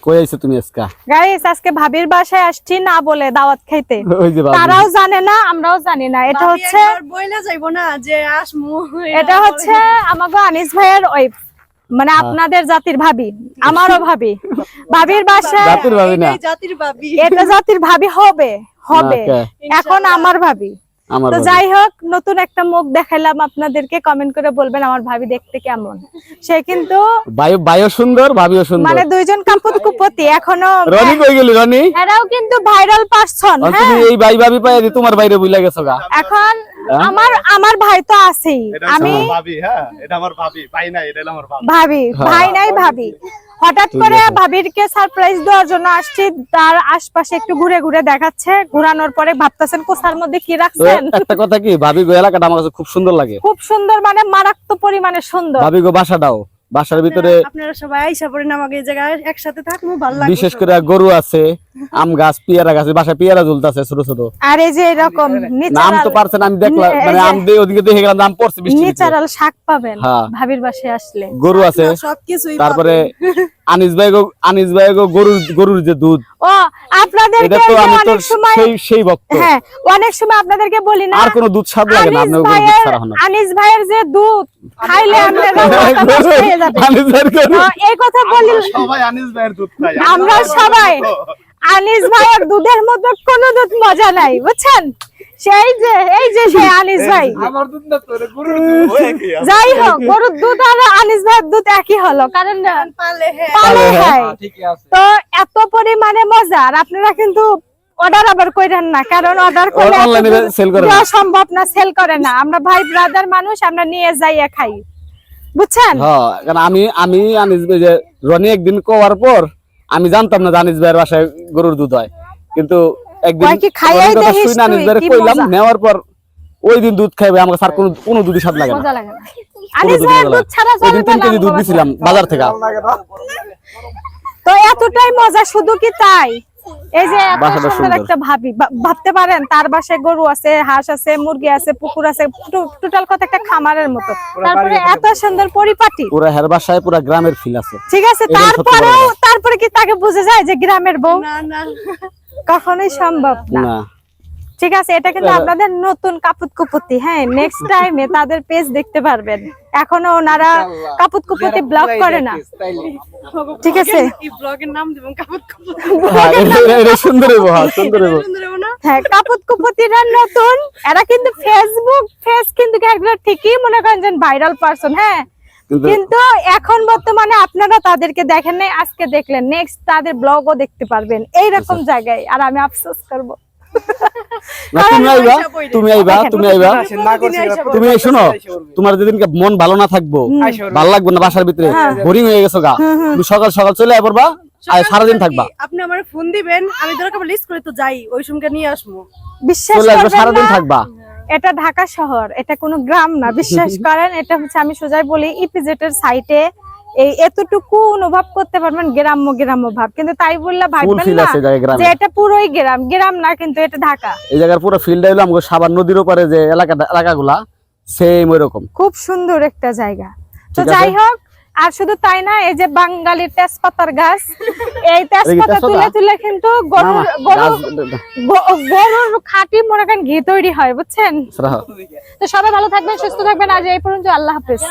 কই আইছো তুমি আজকে? গাইস আজকে ভাবির বাসায় আসছি না বলে দাওয়াত খাইতে। তারাও জানে না, আমরাও জানি না। এটা হচ্ছে বইলা যাইবো না যে আসমু। এটা হচ্ছে আমাগো আনিস ভাইয়ের ওয়াইফ, মানে আপনাদের জাতির ভাবি, আমারও ভাবি। ভাবির বাসায় জাতির ভাবি না, জাতির ভাবি। এটা জাতির ভাবি হবে হবে এখন আমার ভাবি। তো যাই হোক, নতুন একটা মুখ দেখাইলাম আপনাদেরকে। কমেন্ট করে বলবেন আমার ভাবি দেখতে কেমন। সে কিন্তু ভাইও সুন্দর, ভাবিও সুন্দর, মানে দুইজন কাপুত কুপতি। এখনো রনি কই গেলি? রনি এরাও কিন্তু ভাইরাল পারসন। তুমি এই ভাই ভাবি পাই তোমার বাইরে বুইলা গেছো গা। এখন আমার ভাই তো আছেই। আমি ভাবি, হ্যাঁ এটা আমার ভাবি, ভাই নাই, এটা আমার ভাবি। ভাবি ভাই নাই ভাবি। হঠাৎ করে ভাবিরকে সারপ্রাইজ দেওয়ার জন্য আসছি। তার আশপাশে একটু ঘুরে ঘুরে দেখাচ্ছে। ঘুরানোর পরে ভাবতেছেন কোসার মধ্যে কি রাখছেন। একটা কথা কি, ভাবি গো এলাকাটা আমার কাছে খুব সুন্দর লাগে। খুব সুন্দর, মানে মারাত্মক পরিমাণে সুন্দর। ভাবি গো বাসাটাও, বাসার ভিতরে আপনারা সবাই আইসা পড়েন আমাকে এই জায়গায় একসাথে থাকবো, ভালো লাগবে। বিশেষ করে গরু আছে, আম গাছ, পেয়ারা গাছ, বাসায় পেয়ারা ঝুলতাছে ছোট ছোট। আর এই যে এরকম নাম তো পারছেন, আমি দেখলাম, মানে আম দিয়ে ওদিকে দেখে গেলাম, নাম পড়ছে বৃষ্টি। নিচারাল শাক পাবেন ভাবির বাসায় আসলে। গরু আছে সবকিছুই। তারপরে আনিস ভাই গো গরুর যে দুধ, ও আপনাদেরকে এটা তো আমি তো অনেক সময় সেই ভক্ত। হ্যাঁ, অনেক সময় আপনাদেরকে বলি না আর কোনো দুধ স্বাদ লাগে না আপনার গরুর দুধ ছাড়া। হলো আনিস ভাইয়ের যে দুধ খাইলে আনিস ভাইয়ের গরু, এই কথা বলি সবাই আনিস ভাইয়ের দুধ খায়। আমরা সবাই। আনিস ভাইয়ের দুধের মতো কোনো দুধ মজা নাই, বুঝছেন? এই যে সেই আনিস ভাই। আমার দুধ না তোর গরুর দুধ হয়ে কি আছে? যাই হোক, গরুর দুধ আর আনিস ভাইয়ের দুধ একই হলো, কারণ পালে পালে হয়। ঠিকই আছে। তো এত পরিমাণে মজা। আর আপনারা কিন্তু অর্ডার আবার কইরেন না, কারণ অর্ডার করলে অনলাইনে সেল করে না, সম্ভব না, সেল করে না। আমরা ভাই ব্রাদার মানুষ, আমরা নিয়ে যাইয়া খাই, বুঝছেন? হ্যাঁ, কারণ আমি আনিস ভাই যে রনি একদিন কোয়ার পর আমি জানতাম না আনিস ভাইয়ের বাসায় গরুর দুধ হয়, কিন্তু একদিন আনিস ভাইয়ের কইলাম, নেওয়ার পর ওই দিন দুধ খাইবে আমাকে স্যার কোনো দুধই স্বাদ লাগে না। মজা লাগে না। আনিস ভাইয়ের দুধ ছাড়া ওই দিন 3 কেজি দুধ দিছিলাম বাজার থেকে। তো এতটাই মজা, শুধু কি তাই? এই যে এত সুন্দর একটা ভাবি, ভাবতে পারেন তার বাসায় গরু আছে, হাঁস আছে, মুরগি আছে, পুকুর আছে, টোটাল কত একটা খামারের মতো। তারপরে এত সুন্দর পরিপাটি, পুরো হের বাসায় পুরো গ্রামের ফিল আছে। ঠিক আছে, তারপরে কি তাকে বুঝে যায় যে গ্রামের বউ? না না, কখনোই সম্ভব না। ঠিক আছে, এটা কিন্তু আপনাদের নতুন কাপুত কুপুতি। হ্যাঁ, নেক্সট টাইমে তাদের পেজ দেখতে পারবেন। এখনো ওনারা কাপুত কুপুতি ব্লগ করে না, ঠিক আছে? এই ব্লগের নাম দিবেন কাপুত কুপুতি। এটা সুন্দর হবে, সুন্দর হবে। হ্যাঁ, কাপুত কুপুতিরা নতুন। এরা কিন্তু ফেস কিন্তু একবার ঠিকই মনে করেন যে ভাইরাল পারসন। হ্যাঁ, কিন্তু এখন বর্তমানে আপনারা তাদেরকে দেখেন নাই, আজকে দেখলেন, নেক্সট তাদের ব্লগও দেখতে পারবেন এইরকম জায়গায়। আর আমি আফসোস করব। তুমি শোনো, তোমার যেদিনকে মন ভালো না থাকবো, ভালো লাগবে না, বাসার ভিতরে বোরিং হয়ে গেছো গা, তুমি সকাল সকাল চলে আয় পড়বা, সারাদিন থাকবা। আপনি আমার ফোন দিবেন, আমি দরকার লিস্ট করে তো যাই, ওই সঙ্গে নিয়ে আসবো। বিশ্বাস করবেন, সারাদিন থাকবা। এটা ঢাকা শহর, এটা কোনো গ্রাম না, বিশ্বাস করেন। এটা হচ্ছে, আমি সোজাই বলি, ইপিজেটের সাইটে এই এতটুকু অনুভব করতে পারবেন গ্রাম্য ভাব। কিন্তু তাই বললে ভাববেন না যে এটা পুরোই গ্রাম না, কিন্তু এটা ঢাকা। এই জায়গার পুরো ফিল্ডটা হলো আমগো সাভার নদীর উপরে যে এলাকাগুলা সেম ওইরকম, খুব সুন্দর একটা জায়গা। তো যাই হোক, আর শুধু তাই না, এই যে বাঙালির তেজপাতার গাছ, এই তেজপাতা তুলে কিন্তু গরুর খাঁটি মনে করেন ঘি তৈরি হয়, বুঝছেন? তো সবাই ভালো থাকবেন, সুস্থ থাকবেন। আজ এই পর্যন্ত, আল্লাহ হাফেজ।